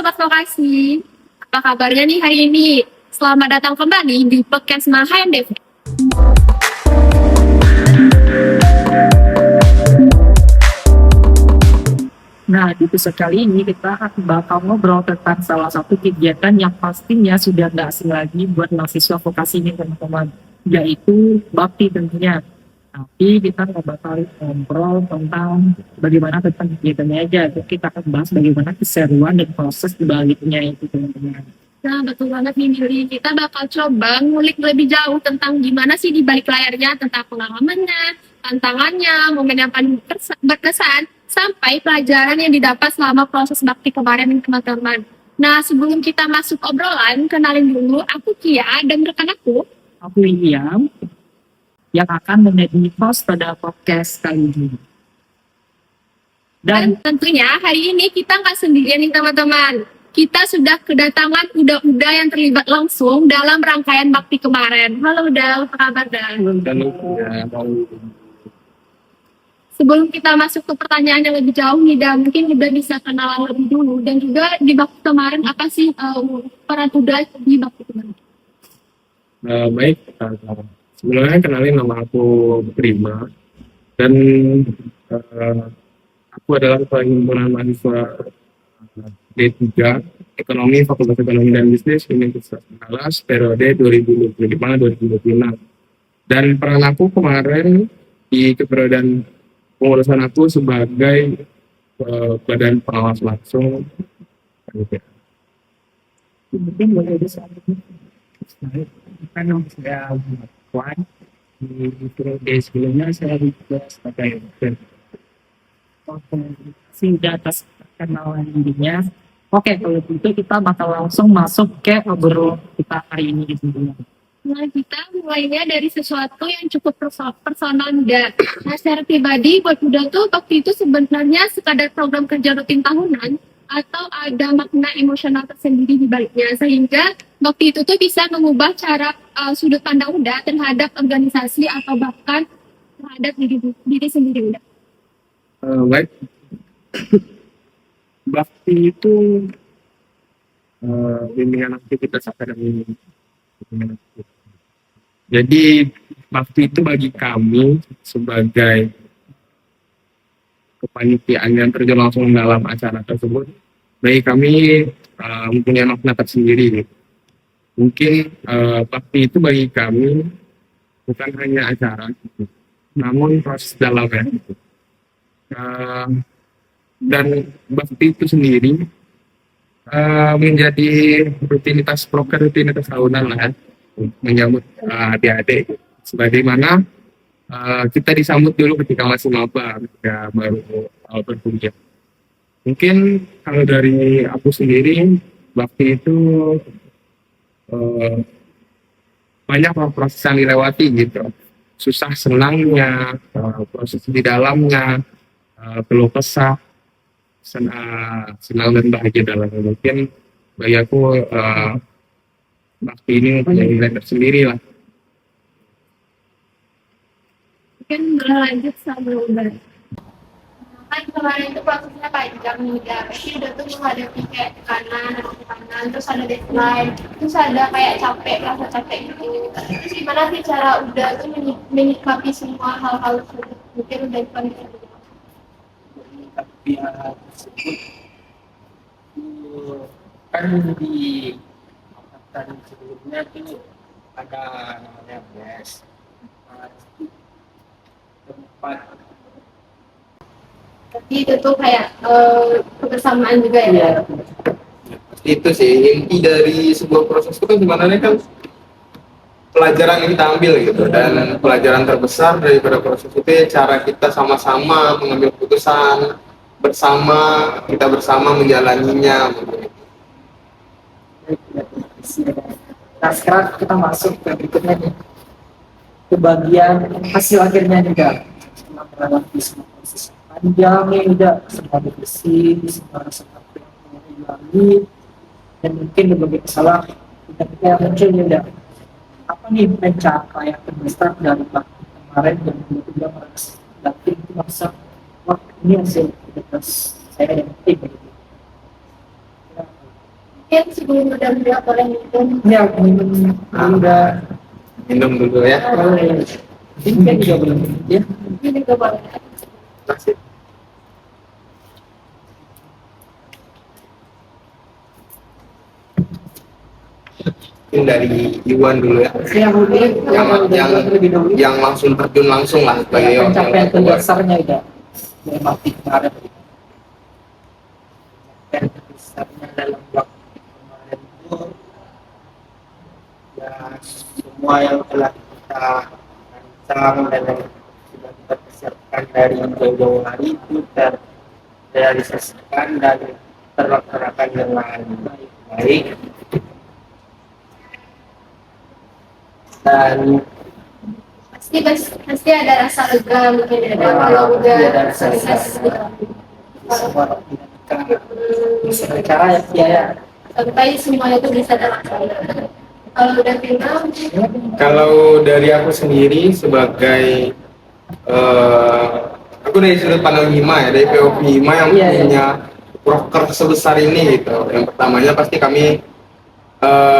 Sobat Vokasi, apa kabarnya nih hari ini? Selamat datang kembali di podcast HMDV. Nah, di episode kali ini kita akan bakal ngobrol tentang salah satu kegiatan yang pastinya sudah nggak asing lagi buat mahasiswa vokasi ini teman-teman, yaitu bakti tentunya. Tapi kita nggak bakal ngobrol tentang bagaimana tentang kegiatannya aja, kita akan bahas bagaimana keseruan dan proses dibaliknya itu teman-teman. Nah, betul banget nih Mili. Kita bakal coba ngulik lebih jauh tentang gimana sih di balik layarnya, tentang pengalamannya, tantangannya, momen yang paling berkesan, sampai pelajaran yang didapat selama proses bakti kemarin nih teman-teman. Nah, sebelum kita masuk obrolan, kenalin dulu aku Kia dan rekan aku. Aku William, yang akan menjadi host pada podcast kali ini. Dan tentunya hari ini kita nggak sendirian nih teman-teman. Kita sudah kedatangan Uda-Uda yang terlibat langsung dalam rangkaian bakti kemarin. Halo Uda, apa kabar Dan? Sebelum kita masuk ke pertanyaan yang lebih jauh nih Dan, mungkin Uda bisa kenalan lebih dulu. Dan juga di bakti kemarin, apa sih peran Uda di bakti kemarin? Baik, sebelumnya kenalin nama aku Prima dan aku adalah ketua himpunan mahasiswa D3 Ekonomi Fakultas Ekonomi dan Bisnis Universitas Andalas periode 2025-2026. Dan peran aku kemarin di keberadaan pengurusan aku sebagai badan pengawas langsung. Mungkin boleh bisa karena saya buat di periode sebelumnya saya juga sebagai sehingga atas perkenalan dirinya. Oke, kalau gitu kita bakal langsung masuk ke obrolan kita hari ini di sini. Nah, kita mulainya dari sesuatu yang cukup personal Uda. Nah, secara pribadi buat Uda tuh waktu itu sebenarnya sekadar program kerja rutin tahunan atau ada makna emosional tersendiri di baliknya, sehingga waktu itu tuh bisa mengubah cara sudut pandang Uda terhadap organisasi atau bahkan terhadap diri sendiri Uda. Baik, bakti itu bimbingan aktivitas akademik. Jadi bakti itu bagi kami sebagai kepanitiaan yang terjun langsung dalam acara tersebut, bagi kami mempunyai makna tersendiri. Mungkin bakti itu bagi kami bukan hanya acara, namun proses dalamnya. Dan bakti itu sendiri menjadi rutinitas tahunan lah, menyambut adik-adik. Sebagaimana kita disambut dulu ketika masih maba, ketika baru awal berkuliah. Mungkin kalau dari aku sendiri, bakti itu banyak proses yang dilewati gitu. Susah senangnya, proses di dalamnya, keluh kesah, senang dan bahagia dalamnya. Mungkin bagi aku bakti ini punya nilai tersendiri lah. Mungkin berlanjut sama Uda. Kan kemarin itu prosesnya panjang nih Uda. Pasti Uda tuh menghadapi kayak tekanan, terus ada deadline, terus ada kayak capek, rasa capek gitu. Terus gimana sih cara Uda tuh menyikapi semua hal-hal tersebut? Mungkin Uda bisa Pihak tersebut kan di angkatan sebelumnya itu ada BES tempat, tapi itu tuh kayak kebersamaan juga ya. Itu sih inti dari sebuah proses itu kan sebenarnya kan pelajaran yang kita ambil gitu, dan pelajaran terbesar daripada proses itu ya cara kita sama-sama mengambil keputusan bersama, kita bersama menjalaninya. Nah sekarang kita masuk ke berikutnya nih, ke bagian hasil akhirnya juga. Setelah melewati semua proses panjang nih, udah semua bersih, semua rasa capek yang dilalui, dan mungkin berbagai kesalahan yang muncul nih udah. Apa nih pencapaian terbesar dari bakti kemarin yang juga merasa bakti itu merasa wah ini hasil aktivitas saya yang penting gitu. Mungkin sebelum udah boleh minum. Ya, minum udah. Minum dulu ya. Ini kan juga belum ya. Ini juga boleh. Kasih. Mungkin dari Iwan dulu ya. Saya mungkin Yang langsung terjun langsung lah sebagai pencapaian wakil ketua. terbesarnya udah mati kemarin. Pencapaian terbesarnya dalam waktu kemarin itu ya semua yang telah kita rancang dan yang sudah kita persiapkan dari jauh-jauh hari itu terrealisasikan dan terlaksanakan dengan baik. Dan Pasti ada rasa lega mungkin ada kalau udah sukses gitu. semua dinamika bisa bicara ya. Sampai semuanya itu bisa terlaksana. Kalau udah final, Kalau dari aku sendiri sebagai aku dari sudut pandang Hima ya, dari POV Hima yang Iya, punya proker sebesar ini gitu. Yang pertamanya pasti kami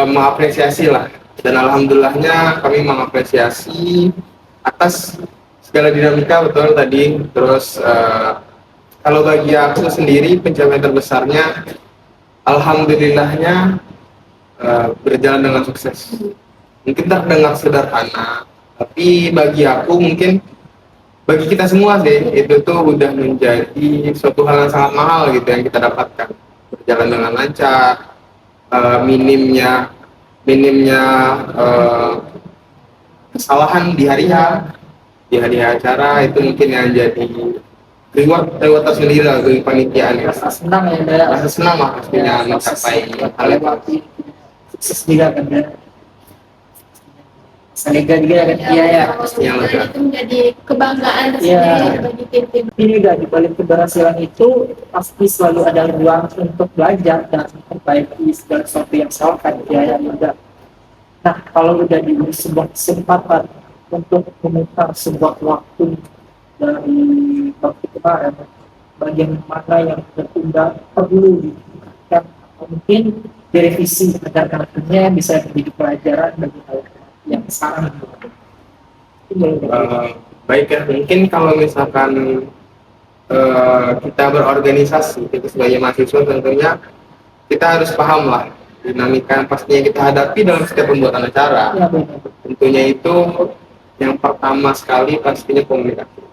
mengapresiasi lah, dan alhamdulillahnya kami mengapresiasi atas segala dinamika betul tadi. Terus kalau bagi aku sendiri pencapaian terbesarnya alhamdulillahnya berjalan dengan sukses. Mungkin terdengar sederhana, tapi bagi aku mungkin bagi kita semua sih itu tuh udah menjadi suatu hal yang sangat mahal gitu yang kita dapatkan. Berjalan dengan lancar, minimnya kesalahan di hari acara itu mungkin yang jadi reward tersendiri lah bagi panitiaan ya. Rasa senang ya, ada Rasa senang lah pastinya mencapai hal itu. sukses juga kan ya. Lega juga kan ya. Pastinya lega. itu menjadi kebanggaan Iya. tersendiri bagi tim-tim. Ini juga di balik keberhasilan itu pasti selalu ada ruang untuk belajar dan memperbaiki segala sesuatu yang salah kan ya juga. Nah, kalau udah di sebuah kesempatan untuk memutar sebuah waktu dari waktu kemarin, bagian mana yang tertunda perlu ditingkatkan atau mungkin direvisi agar nantinya bisa menjadi pelajaran bagi hal yang sekarang. Baik ya, mungkin kalau misalkan kita berorganisasi itu sebagai mahasiswa tentunya kita harus paham lah dinamika yang pastinya kita hadapi dalam setiap pembuatan acara. Ya, benar. Tentunya itu yang pertama sekali pastinya komunikasi.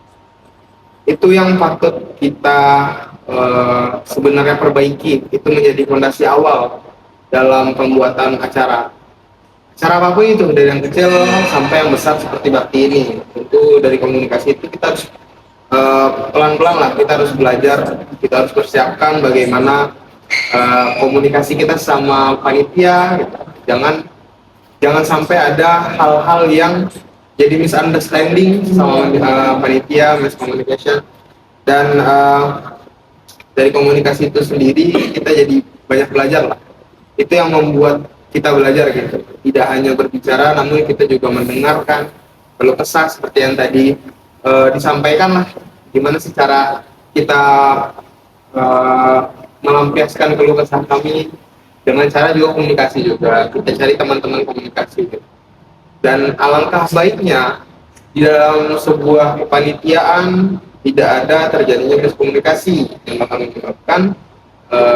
Itu yang patut kita sebenarnya perbaiki. Itu menjadi fondasi awal dalam pembuatan acara. Acara apapun itu, dari yang kecil sampai yang besar seperti bakti ini. Tentu dari komunikasi itu kita harus pelan-pelan lah, kita harus belajar, kita harus persiapkan bagaimana komunikasi kita sama panitia gitu. Jangan sampai ada hal-hal yang jadi misunderstanding sama panitia, miscommunication. Dan dari komunikasi itu sendiri kita jadi banyak belajar lah. Itu yang membuat kita belajar gitu. Tidak hanya berbicara, namun kita juga mendengarkan keluh kesah seperti yang tadi disampaikan lah. Gimana secara kita melampiaskan keluh kesah kami dengan cara juga komunikasi juga. Kita cari teman-teman komunikasi gitu. Dan alangkah baiknya di dalam sebuah kepanitiaan tidak ada terjadinya miskomunikasi yang bakal menyebabkan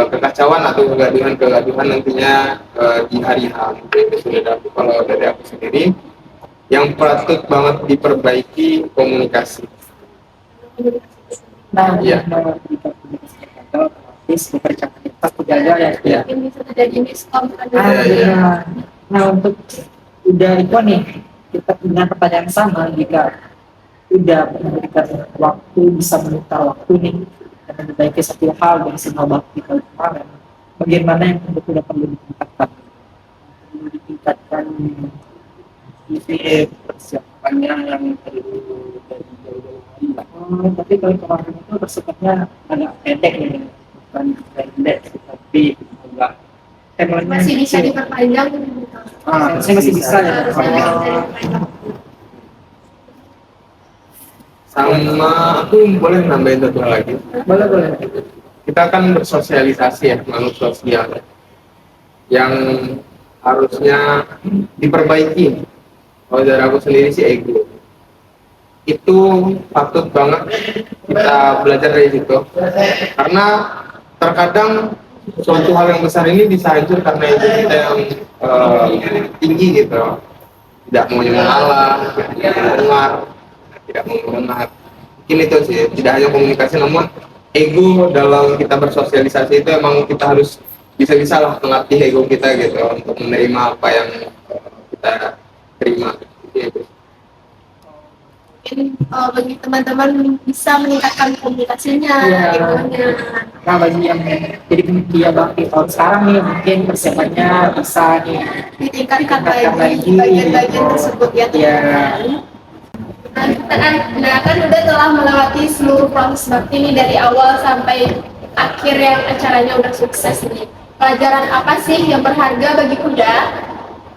kekacauan atau kegaduhan nantinya di hari H. Itu sudah kalau dari aku sendiri yang patut banget diperbaiki komunikasi. Nah, Iya. Percakapan terjaga ya. Mungkin bisa terjadi miskom Iya. Nah, untuk udah itu nih kita punya pertanyaan sama, jika udah memberikan waktu, bisa memutar waktu nih dan memperbaiki satu hal dari semua bakti kemarin, bagaimana yang betul-betul perlu ditingkatkan? Perlu ditingkatkan persiapannya yang perlu dari jauh-jauh hari lah. Tapi kalau kemarin itu bersifatnya agak pendek ya, bukan pendek tapi agak masih bisa diperpanjang. saya masih bisa ya. Harusnya bisa diperpanjang. Sama aku boleh nambahin satu hal lagi. Boleh. Kita kan bersosialisasi ya, makhluk sosial. yang harusnya diperbaiki. Kalau dari aku sendiri sih ego. Itu patut banget kita belajar dari situ. Karena terkadang suatu hal yang besar ini bisa hancur karena ego kita yang tinggi gitu. Tidak mau mengalah, tidak mau mendengar, tidak mau mendengar. Mungkin itu sih, tidak hanya komunikasi namun ego dalam kita bersosialisasi itu emang kita harus bisa-bisa lah melatih ego kita gitu untuk menerima apa yang kita terima gitu. Mungkin bagi teman-teman bisa meningkatkan komunikasinya, Iya. egonya. Nah, bagi yang jadi panitia bakti tahun sekarang nih, mungkin persiapannya bisa nih Ditingkatkan ditingkatkan lagi lagi. bagian-bagian tersebut ya. Iya. Nah, kan udah telah melewati seluruh proses bakti ini dari awal sampai akhir yang acaranya udah sukses nih. Pelajaran apa sih yang berharga bagi Kuda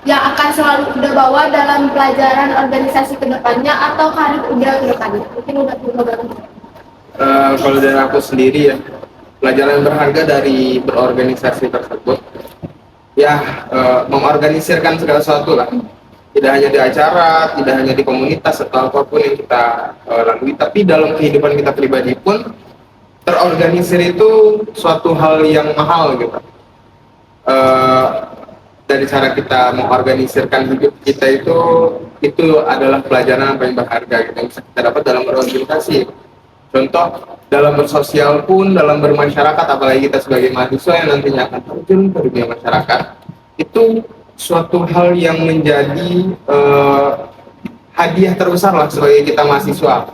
yang akan selalu Kuda bawa dalam pelajaran organisasi kedepannya atau karir Kuda kedepannya? Mungkin udah coba banget. Kalau dari aku sendiri ya, pelajaran berharga dari berorganisasi tersebut ya, mengorganisirkan segala sesuatu lah, tidak hanya di acara, tidak hanya di komunitas atau apapun yang kita lalui, tapi dalam kehidupan kita pribadi pun terorganisir itu suatu hal yang mahal gitu. Eh, dari cara kita mengorganisirkan hidup kita itu adalah pelajaran yang paling berharga gitu yang bisa kita dapat dalam berorganisasi. Contoh dalam bersosial pun, dalam bermasyarakat, apalagi kita sebagai mahasiswa yang nantinya akan terjun ke dunia masyarakat, itu suatu hal yang menjadi hadiah terbesar lah sebagai kita mahasiswa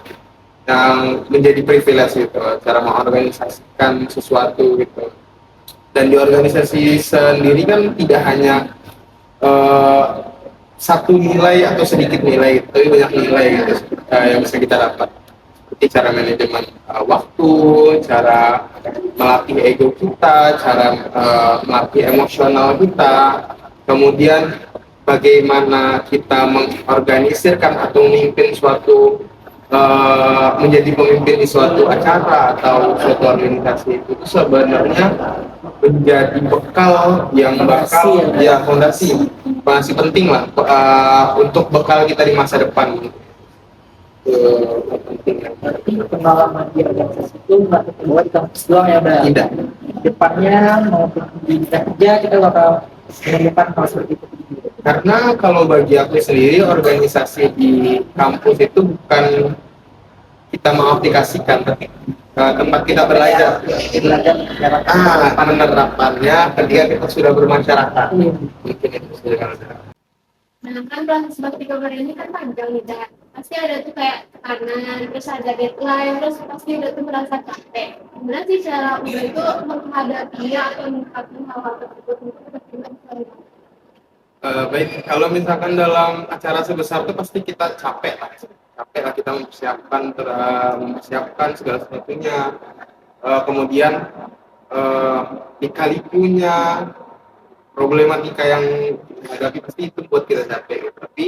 yang menjadi privilege gitu, cara mengorganisasikan sesuatu gitu. Dan di organisasi sendiri kan tidak hanya eh, satu nilai atau sedikit nilai, tapi banyak nilai gitu yang bisa kita dapat. Seperti cara manajemen waktu, cara melatih ego kita, cara melatih emosional kita, kemudian bagaimana kita mengorganisirkan atau memimpin suatu menjadi pemimpin di suatu acara atau suatu organisasi itu sebenarnya menjadi bekal yang bakal ya fondasi penting lah untuk bekal kita di masa depan. Berarti pengalaman di organisasi itu nggak terbawa di kampus doang ya, udah. Tidak. Depannya maupun di kerja kita bakal menemukan hal seperti itu. Karena kalau bagi aku sendiri organisasi di kampus itu bukan kita mengaplikasikan, tapi tempat kita belajar. Penerapannya ketika kita sudah bermasyarakat. Mungkin itu sudah. Nah, kan proses bakti kabar ini kan panjang nih, Dan. Pasti ada tuh kayak tekanan, terus ada deadline, terus pasti udah tuh merasa capek. Gimana sih cara udah itu menghadapinya atau menyikapi hal-hal tersebut? Baik, kalau misalkan dalam acara sebesar itu pasti kita capek lah kita mempersiapkan segala sesuatunya. Kemudian lika-likunya, problematika yang dihadapi pasti itu buat kita capek gitu. Tapi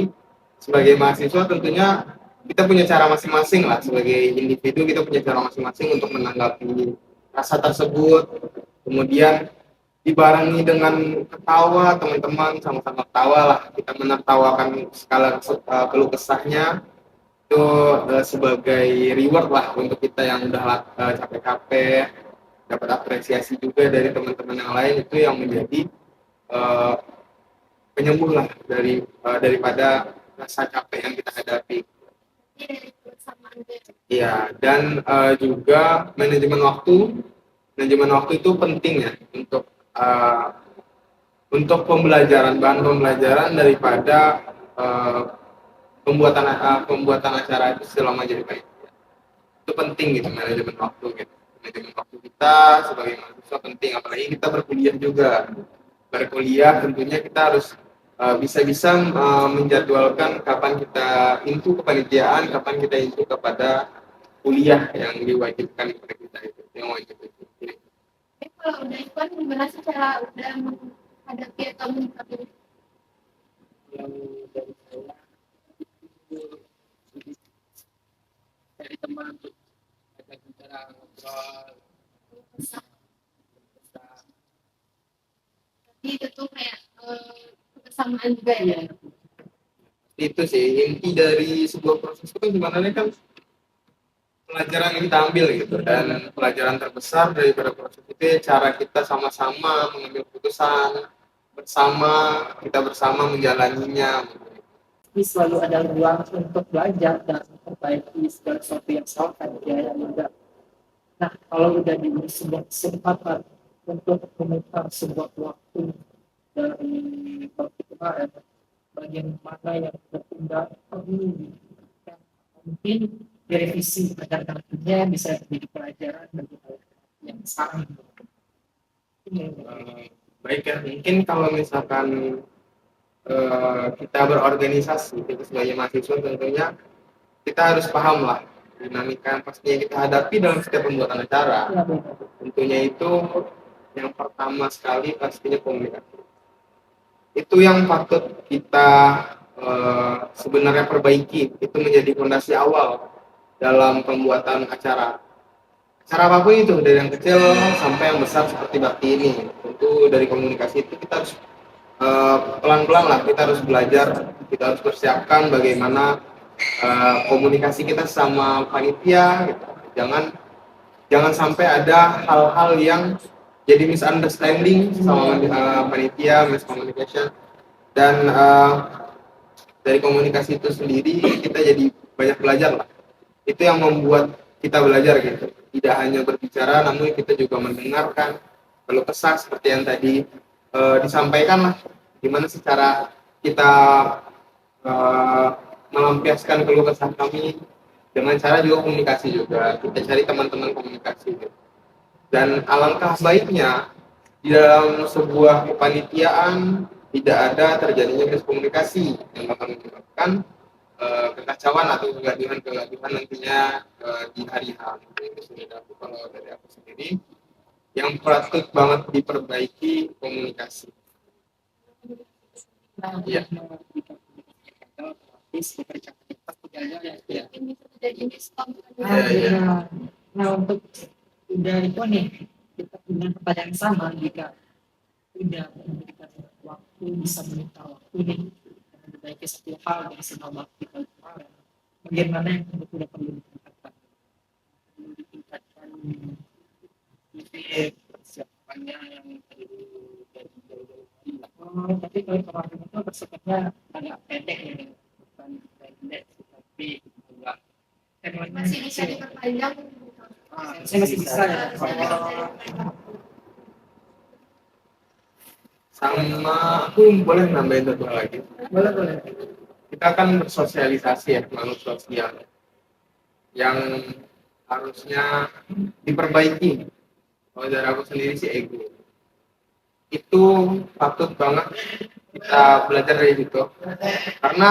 sebagai mahasiswa tentunya kita punya cara masing-masing lah, sebagai individu kita punya cara masing-masing untuk menanggapi rasa tersebut. Kemudian dibarengi dengan ketawa, teman-teman sama-sama ketawa lah, kita menertawakan segala keluh kesahnya itu sebagai reward lah untuk kita yang udah capek-capek, dapat apresiasi juga dari teman-teman yang lain, itu yang menjadi penyembuh lah daripada rasa capek yang kita hadapi. Iya, dan juga manajemen waktu itu penting ya untuk bahan pembelajaran daripada pembuatan acara itu selama jadi baik. Itu penting gitu, manajemen waktu gitu. Manajemen waktu kita sebagai mahasiswa penting, apalagi kita berkuliah juga. Berkuliah tentunya kita harus bisa-bisa menjadwalkan kapan kita intu kepanitiaan, kapan kita intu kepada kuliah yang diwajibkan kepada kita itu, yang wajib itu. Tapi kalau udah ikut, gimana sih cara udah menghadapi atau menyikapi? Yang dari saya dari teman untuk ajak bicara ngobrol. Jadi itu tuh kayak kebersamaan juga ya. Itu sih inti dari sebuah proses itu kan sebenarnya kan pelajaran yang kita ambil gitu, dan pelajaran terbesar daripada proses itu ya cara kita sama-sama mengambil keputusan bersama, kita bersama menjalaninya. Tapi selalu ada ruang untuk belajar dan memperbaiki segala sesuatu yang salah kan ya yang enggak. Nah, kalau udah diberi sebuah kesempatan untuk memutar sebuah waktu dari waktu kemarin, bagian mana yang tertunda perlu diperhatikan, mungkin direvisi agar nantinya bisa menjadi pelajaran bagi yang sekarang. Baik ya, mungkin kalau misalkan kita berorganisasi, kita sebagai mahasiswa tentunya kita harus paham lah dinamika yang pastinya kita hadapi dalam setiap pembuatan acara. Ya, benar. Tentunya itu yang pertama sekali pastinya komunikasi. Itu yang patut kita sebenarnya perbaiki. Itu menjadi fondasi awal dalam pembuatan acara. Acara apapun itu, dari yang kecil sampai yang besar seperti bakti ini. Tentu dari komunikasi itu kita harus pelan-pelan lah, kita harus belajar, kita harus persiapkan bagaimana komunikasi kita sama panitia gitu. Jangan sampai ada hal-hal yang jadi misunderstanding sama panitia, miscommunication, dan dari komunikasi itu sendiri kita jadi banyak belajar lah. Itu yang membuat kita belajar gitu, tidak hanya berbicara namun kita juga mendengarkan, keluh kesah seperti yang tadi disampaikan lah, gimana secara kita melampiaskan keluh kesah kami dengan cara juga komunikasi juga, kita cari teman-teman komunikasi gitu. Dan alangkah baiknya di dalam sebuah kepanitiaan tidak ada terjadinya miskomunikasi yang akan menyebabkan kekacauan atau kegaduhan nantinya di hari H. Itu sudah kalau dari aku sendiri yang patut banget diperbaiki komunikasi. Iya. Nah, untuk udah itu nih kita punya pertanyaan sama, jika udah memberikan waktu, bisa meminta waktu nih memperbaiki satu hal yang selama kita kemarin, bagaimana yang udah perlu ditingkatkan? Perlu ditingkatkan persiapannya yang perlu dari jauh-jauh hari. Tapi kalau kemarin itu persiapannya agak pendek ya, bukan pendek tapi enggak. Masih bisa diperpanjang. Saya masih bisa ya. Sama aku boleh nambahin satu hal lagi. Boleh. Kita kan bersosialisasi ya, makhluk sosial yang harusnya diperbaiki. Kalau dari aku sendiri sih ego. Itu patut banget kita belajar dari situ. Karena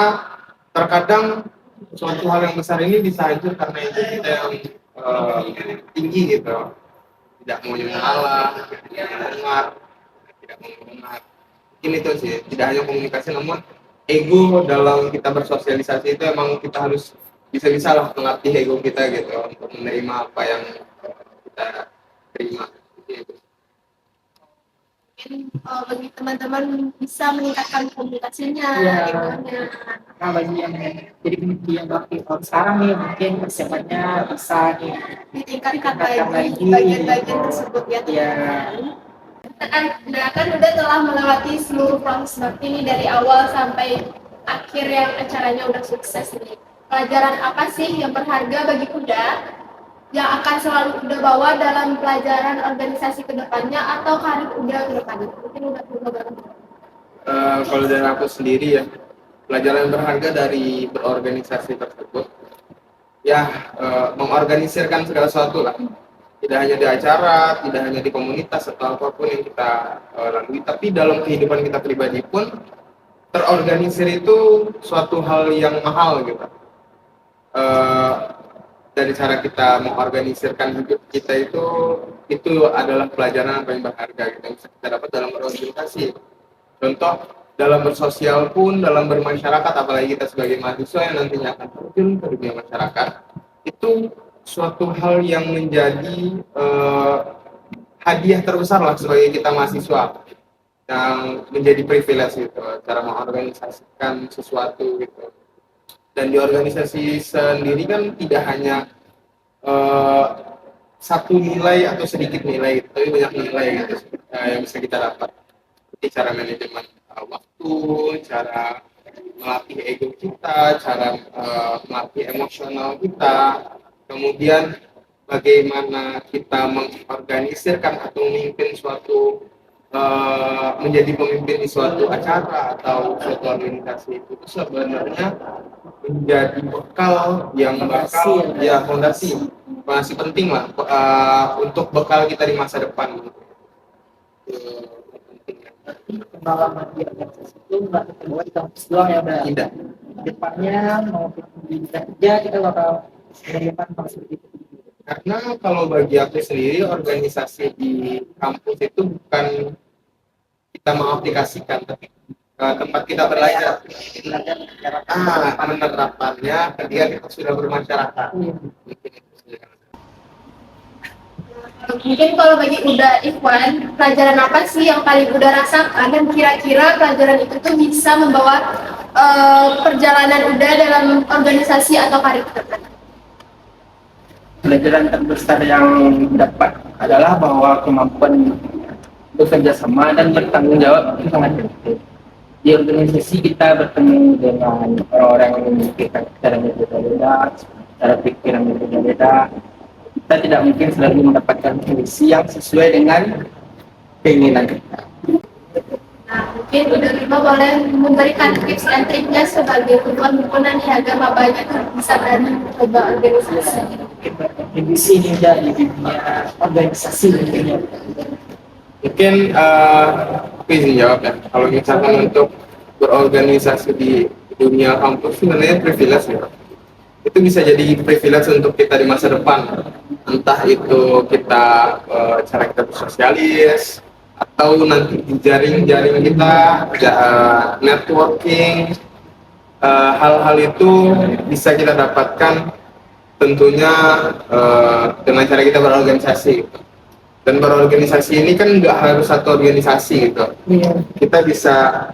terkadang suatu hal yang besar ini bisa hancur karena ego kita yang tinggi gitu. Tidak mau mengalah, tidak mau mendengar. Mungkin itu sih, tidak hanya komunikasi namun ego dalam kita bersosialisasi itu emang kita harus bisa-bisa lah melatih ego kita gitu untuk menerima apa yang kita terima gitu. Bagi teman-teman bisa meningkatkan komunikasinya, Ya. egonya. Nah, bagi yang jadi penitia bakti tahun sekarang nih, mungkin persiapannya bisa nih Ditingkatkan Ditingkatkan lagi lagi. bagian-bagian tersebut ya. Ya. Kan udah telah melewati seluruh proses bakti ini dari awal sampai akhir yang acaranya udah sukses nih. Pelajaran apa sih yang berharga bagi Kuda yang akan selalu Kuda bawa dalam pelajaran organisasi kedepannya atau karir Kuda kedepannya? Mungkin udah Kuda banget. Kalau dari aku sendiri ya, pelajaran berharga dari berorganisasi tersebut ya mengorganisirkan segala sesuatu lah, tidak hanya di acara, tidak hanya di komunitas atau apapun yang kita lalui, tapi dalam kehidupan kita pribadi pun terorganisir itu suatu hal yang mahal gitu. Dari cara kita mengorganisirkan hidup kita itu adalah pelajaran yang paling berharga gitu, yang bisa kita dapat dalam berorganisasi. Contoh dalam bersosial pun, dalam bermasyarakat, apalagi kita sebagai mahasiswa yang nantinya akan terjun ke dunia masyarakat, itu suatu hal yang menjadi hadiah terbesar lah sebagai kita mahasiswa. yang menjadi privilege gitu, cara mengorganisasikan sesuatu gitu. Dan di organisasi sendiri kan tidak hanya eh, satu nilai atau sedikit nilai, tapi banyak nilai gitu yang bisa kita dapat. Seperti cara manajemen waktu, cara melatih ego kita, cara melatih emosional kita, kemudian bagaimana kita mengorganisirkan atau memimpin suatu menjadi pemimpin di suatu acara atau suatu organisasi itu sebenarnya menjadi bekal yang fondasi penting lah untuk bekal kita di masa depan. Pengalaman di organisasi itu nggak terbawa di kampus doang ya udah. Tidak. Depannya mau di kerja kita bakal bagaimana kalau seperti itu. Karena kalau bagi aku sendiri organisasi di kampus itu bukan kita mengaplikasikan, tapi tempat kita belajar. Penerapannya ketika kita sudah bermasyarakat. Mungkin kalau bagi Uda Ikhwan, pelajaran apa sih yang paling Uda rasakan dan kira-kira pelajaran itu tuh bisa membawa perjalanan Uda dalam organisasi atau karir ke depan? Pelajaran terbesar yang dapat adalah bahwa kemampuan bekerja sama dan bertanggung jawab itu sangat penting. Di organisasi kita bertemu dengan orang-orang yang memikirkan cara berbeda-beda, cara pikiran berbeda-beda. Kita tidak mungkin selalu mendapatkan kondisi yang sesuai dengan keinginan kita. Nah, mungkin Uda Rima boleh memberikan tips dan triknya sebagai himpunan agar mabanya bisa berani mencoba organisasi. Di sini dari dunia organisasi mungkin. Mungkin aku izin jawab ya. Kalau misalkan untuk berorganisasi di dunia kampus sebenarnya privilege ya. Itu bisa jadi privilege untuk kita di masa depan. Entah itu kita cara kita bersosialis atau nanti di jaring-jaring kita networking, hal-hal itu bisa kita dapatkan tentunya dengan cara kita berorganisasi. Dan berorganisasi ini kan nggak harus satu organisasi gitu. Kita bisa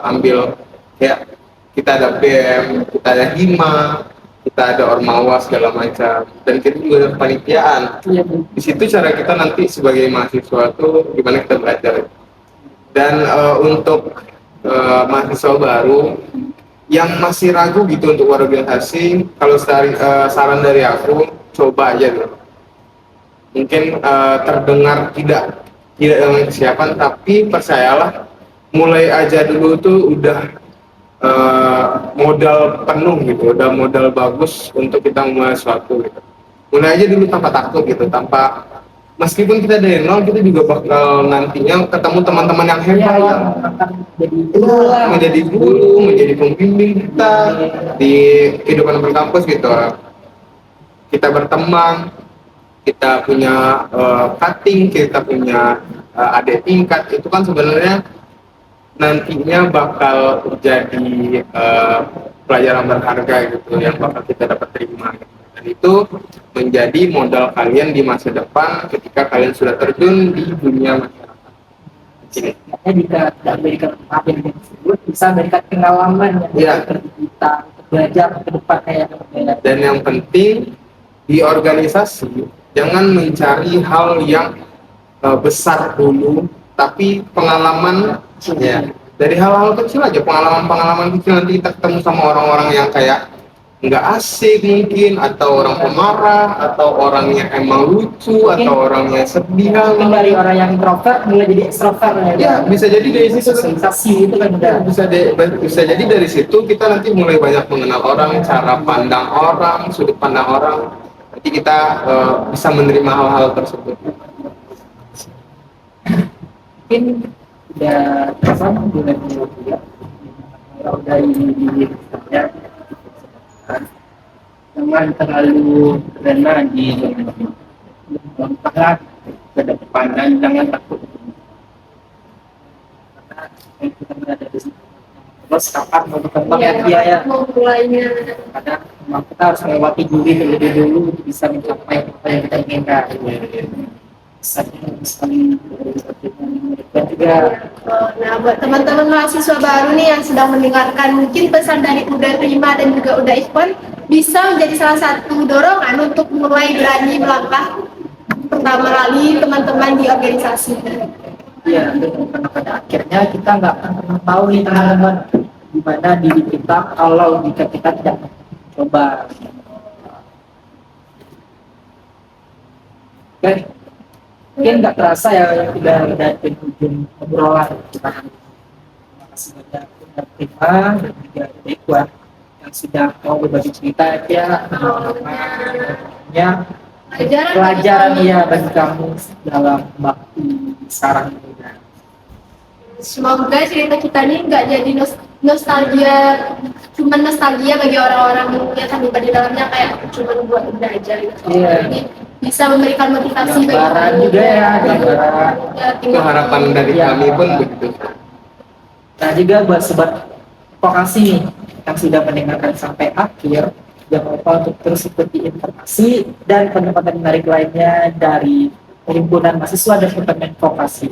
ambil ya, kita ada BEM, kita ada HIMA, kita ada Ormawa segala macam, dan kita juga ada kepanitiaan. Di situ cara kita nanti sebagai mahasiswa tuh gimana kita belajar. Dan untuk mahasiswa baru yang masih ragu gitu untuk organisasi, kalau saran dari aku coba aja dulu. Mungkin terdengar tidak dengan kesiapan, tapi percayalah mulai aja dulu tuh udah modal penuh gitu, udah modal bagus untuk kita memulai sesuatu gitu. Mulai aja dulu tanpa takut gitu, tanpa meskipun kita dari nol, kita juga bakal nantinya ketemu teman-teman yang hebat yang menjadi guru, menjadi pembimbing kita di kehidupan berkampus gitu. Kita berteman, kita punya cutting, kita punya adik tingkat, itu kan sebenarnya nantinya bakal jadi pelajaran berharga gitu yang bakal kita dapat terima gitu. Dan itu menjadi modal kalian di masa depan ketika kalian sudah terjun di dunia masyarakat. Jadi jika tidak berikan pengabdian tersebut bisa berikan pengalaman yang kita belajar ke depan kayak. Dan yang penting di organisasi jangan mencari hal yang besar dulu, tapi pengalaman ya dari hal-hal kecil aja, pengalaman kecil nanti kita ketemu sama orang-orang yang kayak nggak asik mungkin, atau orang pemarah, atau orang yang emang lucu, atau orang yang sedih. Dari orang yang introvert mulai jadi extrovert ya bisa jadi dari situ sensasi itu kan udah bisa jadi dari situ kita nanti mulai banyak mengenal orang, cara pandang orang, sudut pandang orang, nanti kita bisa menerima hal-hal tersebut. Mungkin udah sama dengan dia kalau dari saya jangan terlalu kena di langkah ke depan dan jangan takut karena kita berada di sini. Terus kapan mau berkembang ya mau mulainya karena memang kita harus melewati diri terlebih dulu untuk bisa mencapai apa yang kita inginkan. Bisa dan juga Nah, buat teman-teman mahasiswa baru nih yang sedang mendengarkan, mungkin pesan dari Uda Prima dan juga Uda Ikhwan bisa menjadi salah satu dorongan untuk mulai berani melangkah pertama kali teman-teman di organisasi. ya, karena pada akhirnya kita nggak akan pernah tahu nih teman-teman gimana diri kita kalau jika kita tidak coba. Oke, mungkin nggak terasa ya udah di ujung obrolan kita. Terima kasih banyak Uda Prima dan juga Uda Ikhwan yang sudah mau berbagi cerita ya, pelajaran ya bagi kamu dalam waktu sekarang ini. Semoga cerita kita ini nggak jadi nostalgia, cuma nostalgia bagi orang-orang yang terlibat di dalamnya, kayak cuma buat udah aja gitu. Iya. Ini bisa memberikan motivasi bagi Gambaran kamu. juga ya, gambaran. Ya, Itu harapan dari Iya. kami pun begitu. Nah juga buat sobat vokasi nih yang sudah mendengarkan sampai akhir, jangan lupa untuk terus ikuti informasi dan pendapat menarik lainnya dari Himpunan Mahasiswa dan Departemen Vokasi.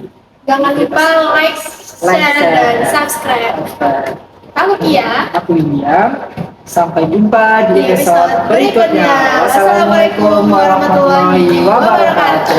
Jangan lupa like, share, dan subscribe. Aku Kia. Aku William. Sampai jumpa di Di episode episode berikutnya. berikutnya. Wassalamualaikum warahmatullahi wabarakatuh.